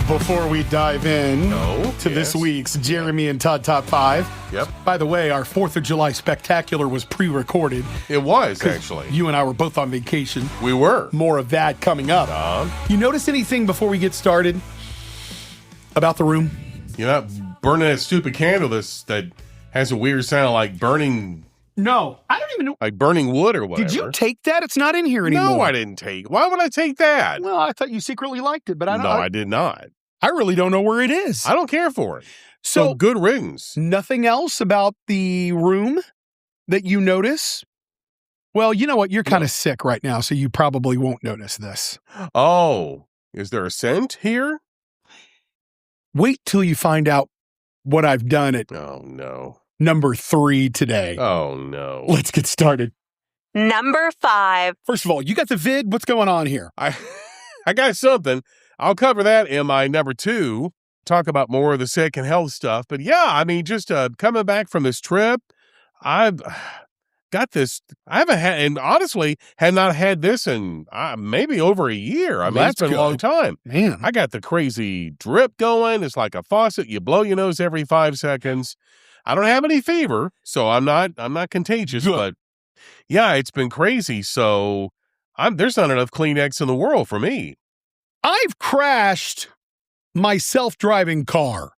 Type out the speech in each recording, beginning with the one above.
Before we dive in to this week's Jeremy and Todd Top 5. Yep. By the way, our 4th of July Spectacular was pre-recorded. It was, actually. You and I were both on vacation. We were. More of that coming up. You notice anything before we get started about the room? You're not burning that stupid candle that has a weird sound like burning... No, I don't even know. Like burning wood or whatever. Did you take that? It's not in here anymore. No, I didn't take. Why would I take that? Well, I thought you secretly liked it, but I don't. No, I did not. I really don't know where it is. I don't care for it. So good riddance. Nothing else about the room that you notice? Well, you know what? You're kind of sick right now, so you probably won't notice this. Oh, is there a scent here? Wait till you find out what I've done at number 3 today. Oh, no. Let's get started. Number 5. First of all, you got the vid? What's going on here? I got something. I'll cover that in my number 2. Talk about more of the sick and health stuff. But yeah, I mean, just coming back from this trip, I've got this. I haven't had, and honestly, have not had this in maybe over a year. I mean, it's been a long time. Man, I got the crazy drip going. It's like a faucet. You blow your nose every 5 seconds. I don't have any fever, so I'm not contagious. But yeah, it's been crazy. So there's not enough Kleenex in the world for me. I've crashed my self-driving car.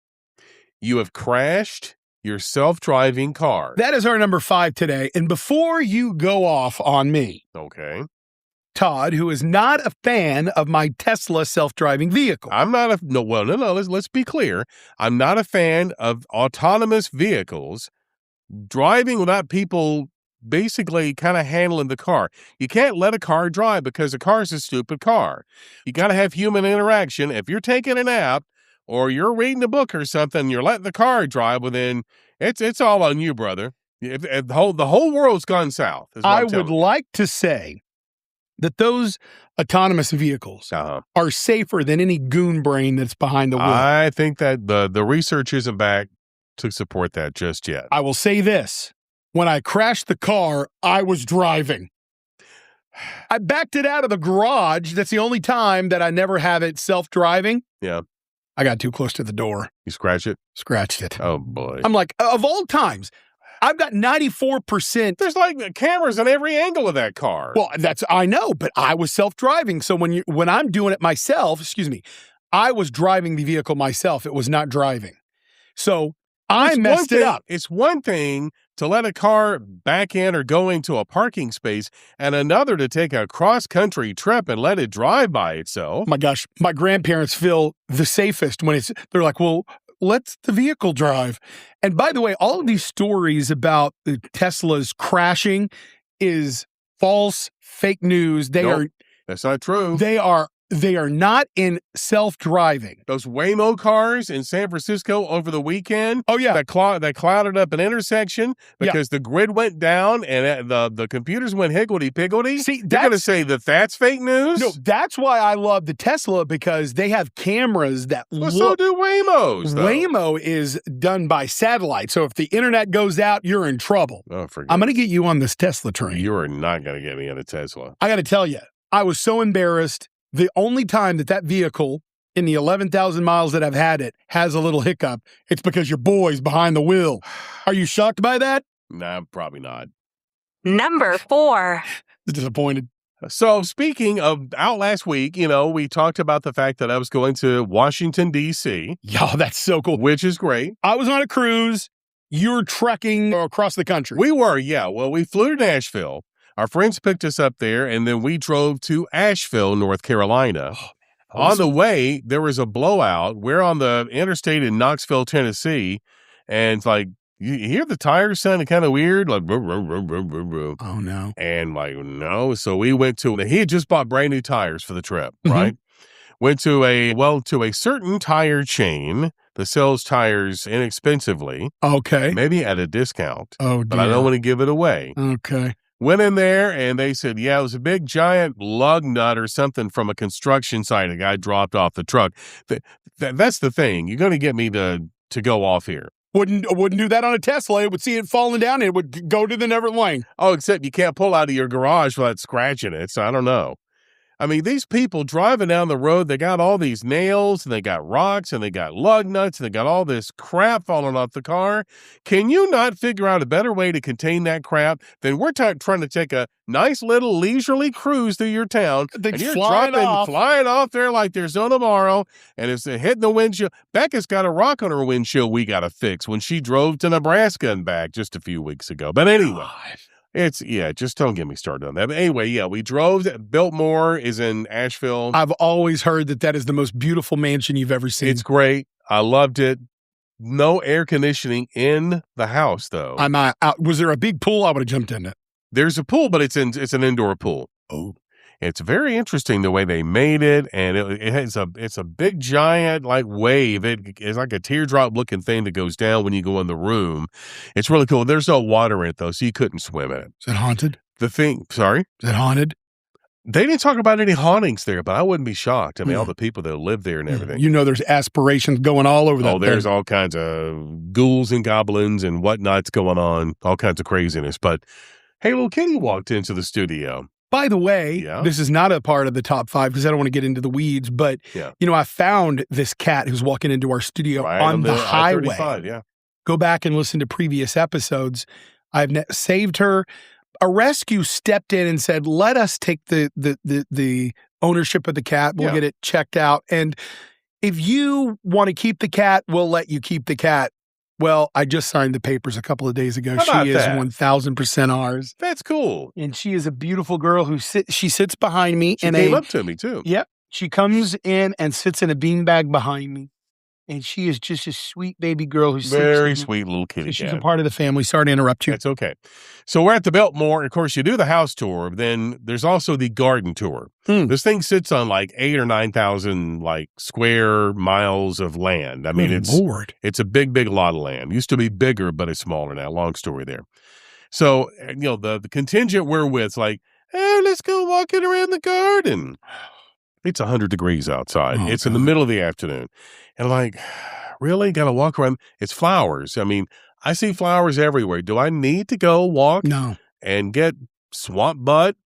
You have crashed your self-driving car. That is our number 5 today. And before you go off on me, Todd, who is not a fan of my Tesla self-driving vehicle. I'm not no. Let's be clear. I'm not a fan of autonomous vehicles driving without people basically kind of handling the car. You can't let a car drive because a car is a stupid car. You got to have human interaction. If you're taking a nap or you're reading a book or something, you're letting the car drive, well then it's all on you, brother. If the whole world's gone south. I would like to say that those autonomous vehicles are safer than any goon brain that's behind the wheel. I think that the research isn't back to support that just yet. I will say this. When I crashed the car, I was driving. I backed it out of the garage. That's the only time that I never have it self-driving. Yeah. I got too close to the door. You scratch it? Scratched it. Oh, boy. I'm like, of all times, I've got 94%. There's like cameras on every angle of that car. Well, I know, but I was self-driving. So when I'm doing it myself, I was driving the vehicle myself. It was not driving. So I messed it up. It's one thing to let a car back in or go into a parking space, and another to take a cross-country trip and let it drive by itself. Oh my gosh, my grandparents feel the safest when they're like, well, let the vehicle drive. And by the way, all of these stories about the Tesla's crashing is false, fake news. That's not true. They are not in self-driving. Those Waymo cars in San Francisco over the weekend. Oh, yeah. That clouded up an intersection because the grid went down and the computers went higgledy-piggledy. See, you're going to say that's fake news? No, that's why I love the Tesla, because they have cameras that so do Waymos, though. Waymo is done by satellite, so if the internet goes out, you're in trouble. Oh, forget I'm going to get you on this Tesla train. You are not going to get me on a Tesla. I got to tell you, I was so embarrassed. The only time that vehicle in the 11,000 miles that I've had it has a little hiccup, it's because your boy's behind the wheel. Are you shocked by that? Nah, probably not. Number 4. Disappointed. So speaking of out last week, we talked about the fact that I was going to Washington, D.C. Yeah, that's so cool. Which is great. I was on a cruise. You're trekking across the country. We were, yeah. Well, we flew to Nashville. Our friends picked us up there, and then we drove to Asheville, North Carolina. Oh, man. On the way, there was a blowout. We're on the interstate in Knoxville, Tennessee, and it's like, you hear the tires sounding kind of weird, like, bruh, bruh, bruh, bruh, bruh, bruh. Oh, no. And like, no. So we went he had just bought brand new tires for the trip, right? Went to a certain tire chain that sells tires inexpensively. Okay. Maybe at a discount. Oh, dear. But I don't want to give it away. Okay. Went in there, and they said, yeah, it was a big, giant lug nut or something from a construction site a guy dropped off the truck. That's the thing. You're going to get me to go off here. Wouldn't do that on a Tesla. It would see it falling down and it would go to the never lane. Oh, except you can't pull out of your garage without scratching it. So I don't know. I mean, these people driving down the road, they got all these nails and they got rocks and they got lug nuts and they got all this crap falling off the car. Can you not figure out a better way to contain that crap than we're trying to take a nice little leisurely cruise through your town and you're flying off there like there's no tomorrow and it's hitting the windshield. Becca's got a rock on her windshield we got to fix when she drove to Nebraska and back just a few weeks ago. But anyway. God. Just don't get me started on that. But anyway, we drove. Biltmore is in Asheville. I've always heard that is the most beautiful mansion you've ever seen. It's great. I loved it. No air conditioning in the house, though. I'm out. Was there a big pool? I would have jumped in it. There's a pool, but it's an indoor pool. Oh. It's very interesting the way they made it, and it's a big giant like wave. It's like a teardrop looking thing that goes down when you go in the room. It's really cool. There's no water in it though, so you couldn't swim in it. Is it haunted? Sorry? Is it haunted? They didn't talk about any hauntings there, but I wouldn't be shocked. I mean, all the people that live there and everything. You know, there's aspirations going all over that. Oh, there's all kinds of ghouls and goblins and whatnots going on, all kinds of craziness. But hey, little kitty walked into the studio. By the way, This is not a part of the top 5 because I don't want to get into the weeds, but, I found this cat who's walking into our studio on the highway. I-35, Go back and listen to previous episodes. I've saved her. A rescue stepped in and said, let us take the ownership of the cat. We'll get it checked out. And if you want to keep the cat, we'll let you keep the cat. Well, I just signed the papers a couple of days ago. She is 1,000% ours. That's cool. And she is a beautiful girl who sits behind me. She came up to me, too. Yep. She comes in and sits in a beanbag behind me. And she is just a sweet baby girl who's very sweet little kitty cat. She's a part of the family. Sorry to interrupt you. That's okay. So we're at the Biltmore. Of course, you do the house tour. Then there's also the garden tour. This thing sits on like 8,000 or 9,000 like square miles of land. I mean, it's a big, big lot of land. Used to be bigger, but it's smaller now. Long story there. So, the contingent we're with, like, hey, let's go walking around the garden. It's 100 degrees outside. It's in the middle of the afternoon. And I'm like, really? Got to walk around? It's flowers. I mean, I see flowers everywhere. Do I need to go walk and get swamp butt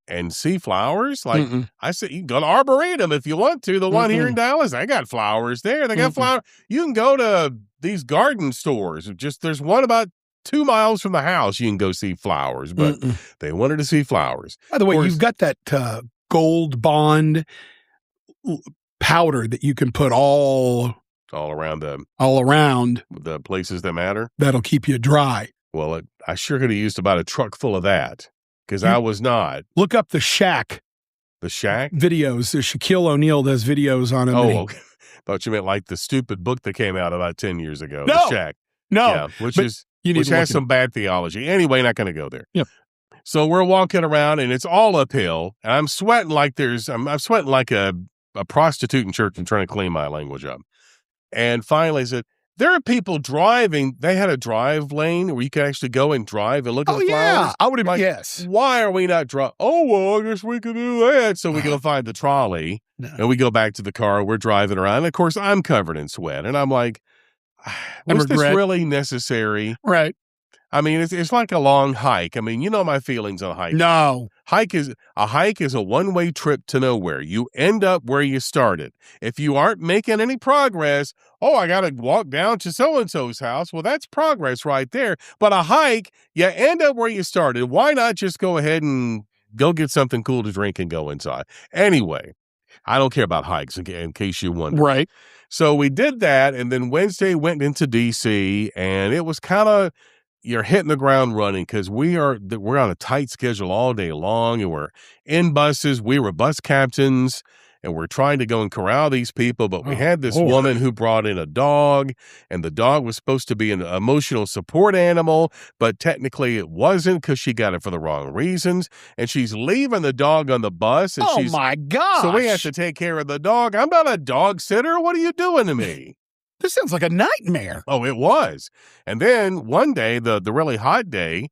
and see flowers? Like, I said, you can go to Arboretum if you want to. The one here in Dallas, they got flowers there. They got flowers. You can go to these garden stores. There's one about 2 miles from the house. You can go see flowers, but they wanted to see flowers. By the way, you've got that Gold Bond powder that you can put all around the places that matter. That'll keep you dry. Well, I sure could have used about a truck full of that because I was not. Look up the Shack. The Shack videos. Shaquille O'Neal does videos on it. Oh, okay. Thought you meant like the stupid book that came out about 10 years ago. No, the Shack. No, which has some bad theology. Anyway, not going to go there. Yep. So we're walking around and it's all uphill and I'm sweating like I'm sweating like a prostitute in church and trying to clean my language up. And finally I said, there are people driving. They had a drive lane where you could actually go and drive and look at the flowers. I would have, yes. Why are we not driving? Oh, well, I guess we could do that. So we go find the trolley and we go back to the car. We're driving around. And of course, I'm covered in sweat. And I'm like, was this really necessary? Right. I mean, it's like a long hike. I mean, you know my feelings on a hike. No. A hike is a one-way trip to nowhere. You end up where you started. If you aren't making any progress, I got to walk down to so-and-so's house. Well, that's progress right there. But a hike, you end up where you started. Why not just go ahead and go get something cool to drink and go inside? Anyway, I don't care about hikes, in case you wonder. Right. So we did that, and then Wednesday went into D.C., and it was kind of, you're hitting the ground running because we're on a tight schedule all day long, and we're in buses. We were bus captains, and we're trying to go and corral these people. But we had this woman who brought in a dog, and the dog was supposed to be an emotional support animal, but technically it wasn't because she got it for the wrong reasons. And she's leaving the dog on the bus. And my gosh. So we have to take care of the dog. I'm not a dog sitter. What are you doing to me? This sounds like a nightmare. Oh, it was. And then one day, the really hot day,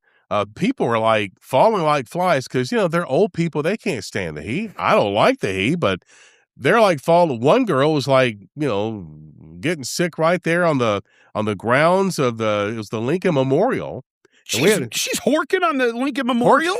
people were like falling like flies because, they're old people. They can't stand the heat. I don't like the heat, but they're like falling. One girl was like, getting sick right there on the grounds of it was the Lincoln Memorial. She's horking on the Lincoln Memorial?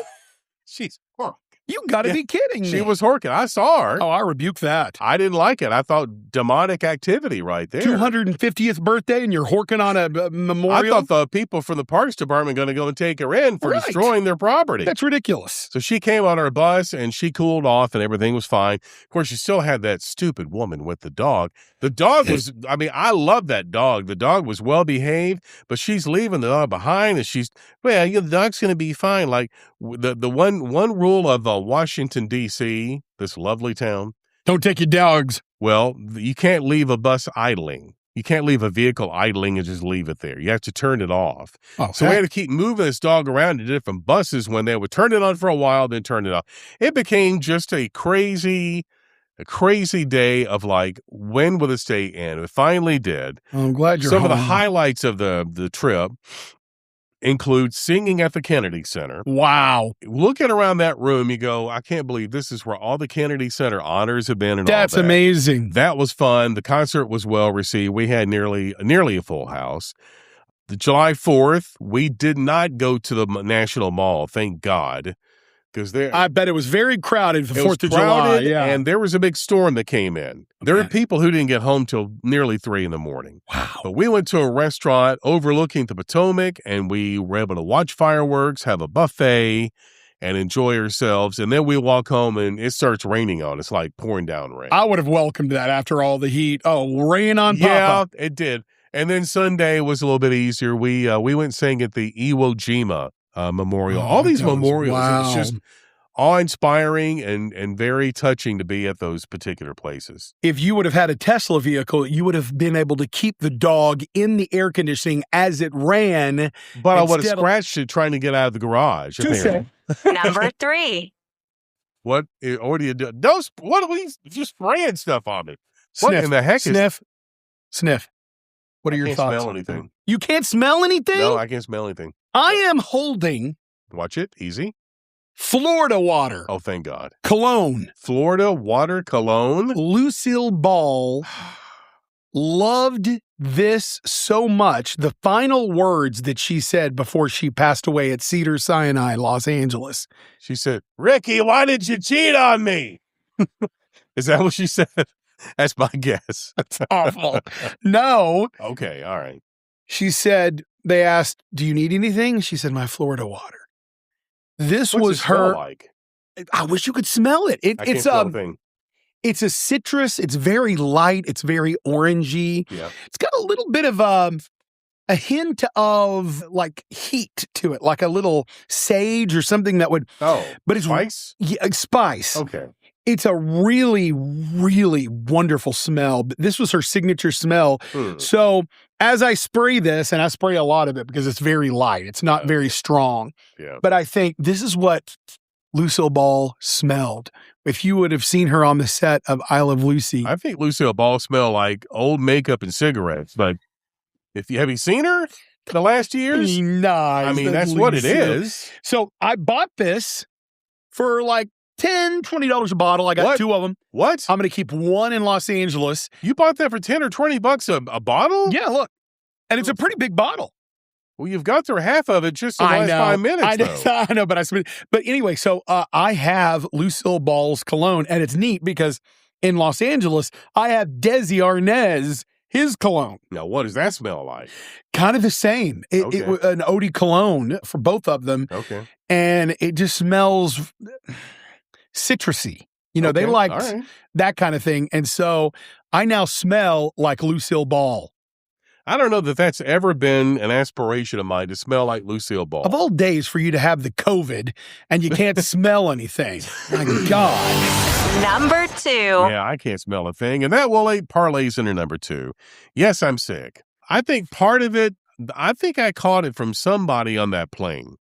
She's horking. You got to be kidding me. She was horking. I saw her. Oh, I rebuke that. I didn't like it. I thought demonic activity right there. 250th birthday and you're horking on a memorial? I thought the people from the Parks Department going to go and take her in for destroying their property. That's ridiculous. So she came on her bus and she cooled off and everything was fine. Of course, she still had that stupid woman with the dog. The dog was, I love that dog. The dog was well behaved, but she's leaving the dog behind and the dog's going to be fine. Like the one rule of Washington, D.C., this lovely town. Don't take your dogs. Well, you can't leave a bus idling. You can't leave a vehicle idling and just leave it there. You have to turn it off. Oh, so we had to keep moving this dog around to different buses when they would turn it on for a while, then turn it off. It became just a crazy day of like, when will this day end? It finally did. I'm glad you're Some home. of the highlights of the trip include singing at the Kennedy Center. Wow. Looking around that room, you go, I can't believe this is where all the Kennedy Center honors have been. And That's all that. amazing. That was fun. The concert was well received. We had nearly a full house. The July 4th, we did not go to the National Mall, thank God. I bet it was very crowded for 4th of July. Yeah. And there was a big storm that came in. There were people who didn't get home till nearly 3 a.m. Wow. But we went to a restaurant overlooking the Potomac, and we were able to watch fireworks, have a buffet, and enjoy ourselves. And then we walk home, and it starts raining on us, like pouring down rain. I would have welcomed that after all the heat. Oh, rain on Papa. Yeah, it did. And then Sunday was a little bit easier. We went and sang at the Iwo Jima Memorial. All these memorials. Wow. It's just awe-inspiring and very touching to be at those particular places. If you would have had a Tesla vehicle, you would have been able to keep the dog in the air conditioning as it ran. But I would have scratched it trying to get out of the garage. Number 3. What do you do? What are we just spraying stuff on it? Sniff. What in the heck Sniff. What are your thoughts? I can't smell anything. You can't smell anything? No, I can't smell anything. I am holding. Watch it. Easy. Florida water. Oh, thank God. Cologne. Florida water cologne. Lucille Ball loved this so much. The final words that she said before she passed away at Cedars-Sinai, Los Angeles. She said, "Ricky, why did you cheat on me?" Is that what she said? That's my guess. That's awful. No. Okay, all right. She said, they asked, "Do you need anything?" She said, "My Florida water." This What's was it smell her. Like? I wish you could smell it. It's a citrus. It's very light. It's very orangey. Yeah. It's got a little bit of a hint of like heat to it, like a little sage or something that would. Oh, but it's spice. Yeah, spice. Okay. It's a really, really wonderful smell. This was her signature smell. So as I spray this, and I spray a lot of it because it's very light, it's not very strong. Yeah. But I think this is what Lucille Ball smelled. If you would have seen her on the set of I Love Lucy. I think Lucille Ball smelled like old makeup and cigarettes. But have you seen her the last years? Nice. I mean, that's what it is. So I bought this for like $10, $20 a bottle. I got 2 of them. What? I'm going to keep one in Los Angeles. You bought that for $10 or $20 a bottle? Yeah, look. And it's a pretty big bottle. Well, you've got through half of it just in the last 5 minutes, though. I know, but anyway, so I have Lucille Ball's cologne, and it's neat because in Los Angeles, I have Desi Arnaz, his cologne. Now, what does that smell like? Kind of the same. It was an eau de cologne for both of them. Okay. And it just smells citrusy. They liked that kind of thing. And so I now smell like Lucille Ball. I don't know that that's ever been an aspiration of mine to smell like Lucille Ball. Of all days for you to have the COVID and you can't smell anything. My God. Number 2. Yeah, I can't smell a thing. And that parlays into number 2. Yes, I'm sick. I think part of it, I think I caught it from somebody on that plane.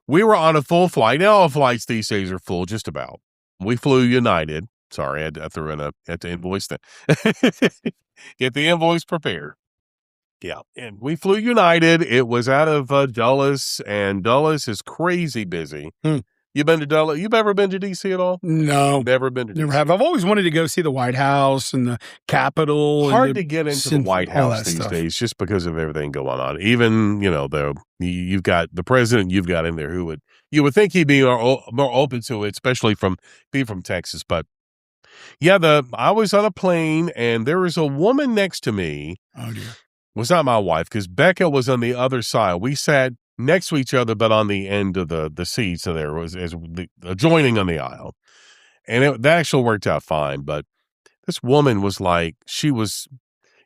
We were on a full flight. Now all flights these days are full, just about. We flew United. Sorry, I threw in had to invoice that. Get the invoice prepared. Yeah, and we flew United. It was out of Dulles, and Dulles is crazy busy. You've ever been to D.C. at all? No. Never been to D.C. Never have. I've always wanted to go see the White House and the Capitol. Hard to get into the White all House that these stuff. days just because of everything going on. Even, you've got the president you've got in there who you would think he'd be more open to it, especially being from Texas. But yeah, I was on a plane and there was a woman next to me. Oh, dear. Was not my wife because Becca was on the other side. We sat next to each other, but on the end of the seat. So there was adjoining on the aisle. And that actually worked out fine. But this woman was like, she was,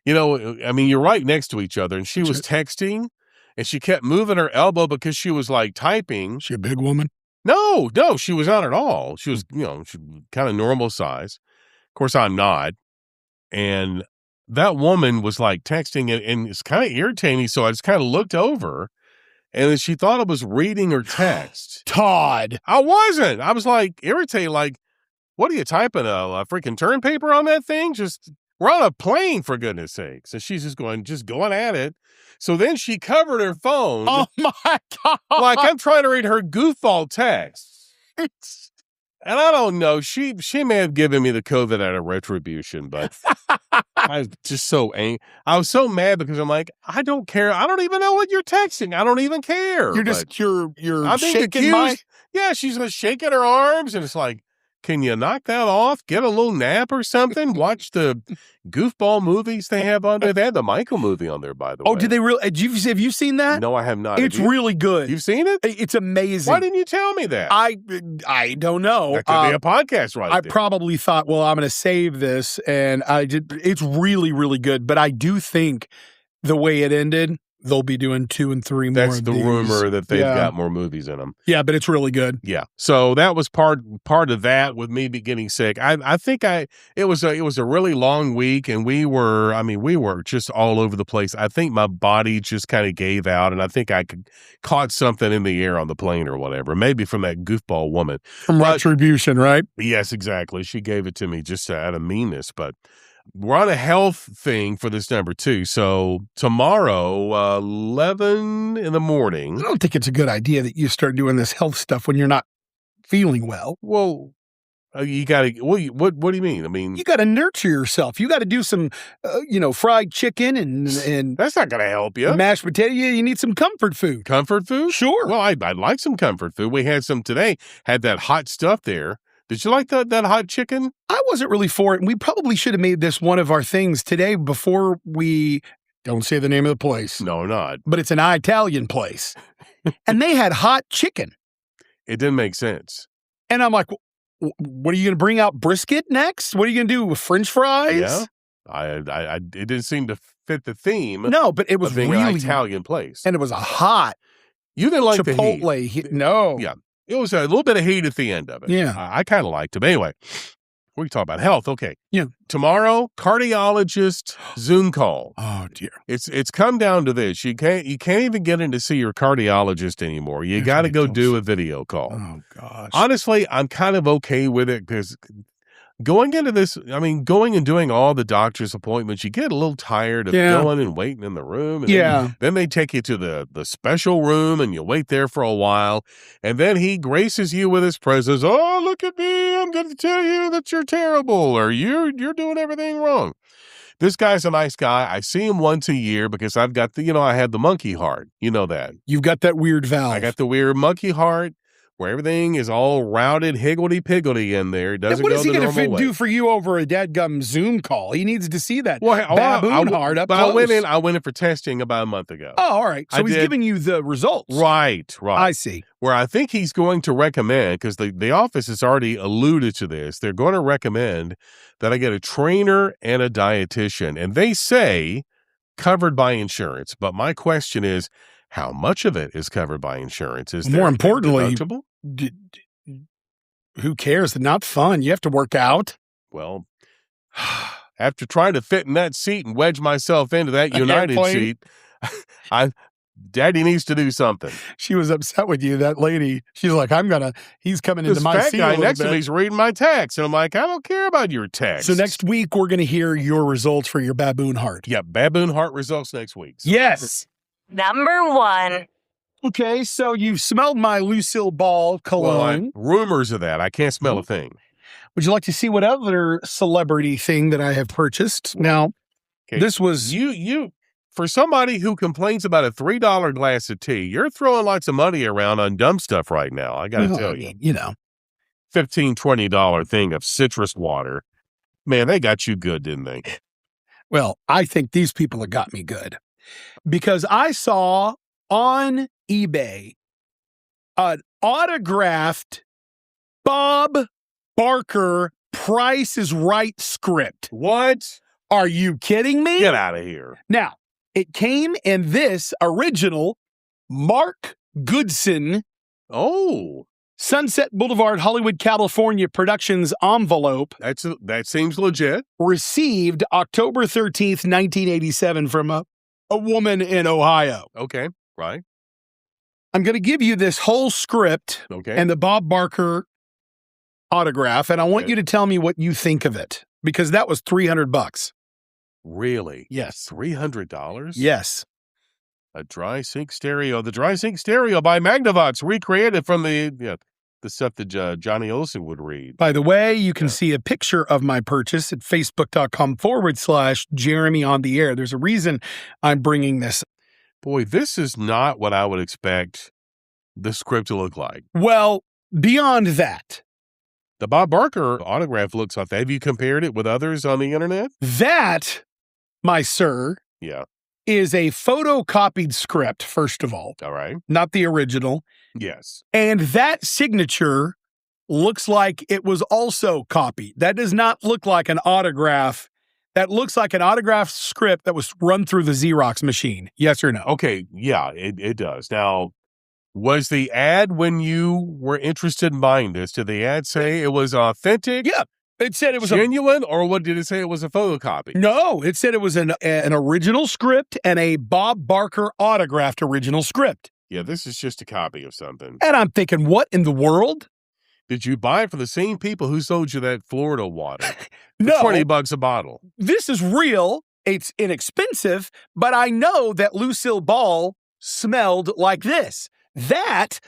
you're right next to each other. And she was texting and she kept moving her elbow because she was like typing. She a big woman? No, she was not at all. She was, she kind of normal size. Of course, I'm not. And that woman was like texting and it's kind of irritating. So I just kind of looked over and then she thought I was reading her text. Todd. I wasn't. I was like irritated. Like, what are you typing? A freaking term paper on that thing? We're on a plane for goodness sakes. And she's just going at it. So then she covered her phone. Oh my God. Like I'm trying to read her goofball text. And I don't know. She may have given me the COVID out of retribution, but I was just so angry. I was so mad because I'm like, I don't care. I don't even know what you're texting. I don't even care. You're I'm being shaking accused. Yeah, she's shaking her arms, and it's like, can you knock that off? Get a little nap or something? Watch the goofball movies they have on there. They had the Michael movie on there, by the way. Oh, did they really? Have you seen that? No, I have not. It's really good. You've seen it? It's amazing. Why didn't you tell me that? I don't know. That could be a podcast right I there. probably thought, well, I'm going to save this, and I did. It's really, really good. But I do think the way it ended, they'll be doing 2 and 3 more. That's the rumor that they've got more movies in them. Yeah, but it's really good. Yeah. So that was part of that with me getting sick. I think it was a really long week and we were just all over the place. I think my body just kind of gave out and I think I caught something in the air on the plane or whatever, maybe from that goofball woman. From retribution, right? Yes, exactly. She gave it to me just out of meanness, but we're on a health thing for this number 2. So tomorrow, 11 in the morning. I don't think it's a good idea that you start doing this health stuff when you're not feeling well. Well, you got to. What do you mean? I mean, you got to nurture yourself. You got to do some, fried chicken and that's not going to help you. Mashed potato. You need some comfort food. Comfort food? Sure. Well, I'd like some comfort food. We had some today. Had that hot stuff there. Did you like that hot chicken? I wasn't really for it. And we probably should have made this one of our things today before we don't say the name of the place. No, not. But it's an Italian place. And they had hot chicken. It didn't make sense. And I'm like, what are you going to bring out brisket next? What are you going to do with French fries? Yeah. It didn't seem to fit the theme. No, but it was being really an Italian place. And it was a hot You didn't like Chipotle the heat. No. Yeah. It was a little bit of heat at the end of it. Yeah. I kind of liked it. But anyway, we talk about health. Okay. Yeah. Tomorrow, cardiologist Zoom call. Oh dear. It's come down to this. You can't even get in to see your cardiologist anymore. You got to go do a video call. Oh gosh. Honestly, I'm kind of okay with it because going into this, going and doing all the doctor's appointments, you get a little tired of going and waiting in the room. And then they take you to the special room and you wait there for a while. And then he graces you with his presence. Oh, look at me. I'm going to tell you that you're terrible or you're doing everything wrong. This guy's a nice guy. I see him once a year because I've got I had the monkey heart. You know that. You've got that weird valve. I got the weird monkey heart. Where everything is all routed, higgledy-piggledy in there. It doesn't what go is he the normal way. Do for you over a dadgum Zoom call? He needs to see that baboon heart up but close. I went in for testing about a month ago. Oh, all right. So he's giving you the results. Right. I see. Where I think he's going to recommend, because the office has already alluded to this, they're going to recommend that I get a trainer and a dietitian. And they say covered by insurance. But my question is, how much of it is covered by insurance? Is more importantly, deductible? Who cares? Not fun. You have to work out. Well, after trying to fit in that seat and wedge myself into that United seat, Daddy needs to do something. She was upset with you, that lady. She's like, he's coming into my seat. This fat guy next to me is reading my text. And I'm like, I don't care about your text. So next week, we're going to hear your results for your baboon heart. Yeah, baboon heart results next week. Yes. Number 1. Okay, so you've smelled my Lucille Ball cologne. Rumors of that. I can't smell a thing. Would you like to see what other celebrity thing that I have purchased? Now, Okay. this was... You for somebody who complains about a $3 glass of tea, you're throwing lots of money around on dumb stuff right now. I got to tell you. You know. $15, $20 thing of citrus water. Man, they got you good, didn't they? Well, I think these people have got me good. Because I saw on eBay an autographed Bob Barker Price is Right script. What? Are you kidding me? Get out of here. Now, it came in this original Mark Goodson Sunset Boulevard, Hollywood, California Productions envelope. That seems legit. Received October 13th, 1987 from a woman in Ohio. Okay, right. I'm going to give you this whole script and the Bob Barker autograph, and I want you to tell me what you think of it, because that was $300. Really? Yes. $300? Yes. A dry sink stereo. The dry sink stereo by Magnavox, recreated from the stuff that Johnny Olson would read. By the way, you can see a picture of my purchase at facebook.com/Jeremy on the air. There's a reason I'm bringing this. Boy, this is not what I would expect the script to look like. Well, beyond that. The Bob Barker autograph looks like that. Have you compared it with others on the internet? That, my sir, is a photocopied script, first of all. All right. Not the original. Yes. And that signature looks like it was also copied. That does not look like an autograph. That looks like an autographed script that was run through the Xerox machine. Yes or no? Okay. Yeah, it does. Now, was the ad when you were interested in buying this? Did the ad say it was authentic? Yeah. It said it was genuine, or what did it say? It was a photocopy? No, it said it was an original script and a Bob Barker autographed original script. Yeah, this is just a copy of something. And I'm thinking, what in the world? Did you buy it from the same people who sold you that Florida water? No. $20 a bottle. This is real. It's inexpensive, but I know that Lucille Ball smelled like this. That,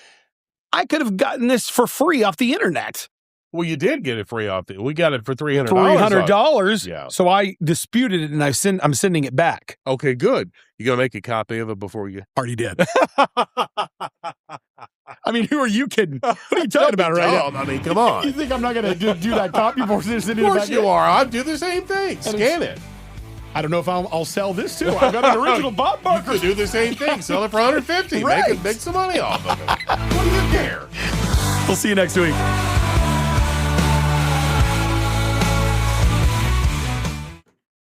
I could have gotten this for free off the internet. Well, you did get it free off. We got it for $300. $300. Yeah. So I disputed it, and I'm sending it back. Okay, good. You gonna make a copy of it before you? Already did. I mean, who are you kidding? What are you talking about right now? I mean, come on. You think I'm not going to do that copy before sending it back? Of course you are. I'll do the same thing. Scan it. I don't know if I'll sell this too. I've got an original Bob Barker. You could do the same thing. Sell it for $150. Right. Make some money off of it. What do you care? We'll see you next week.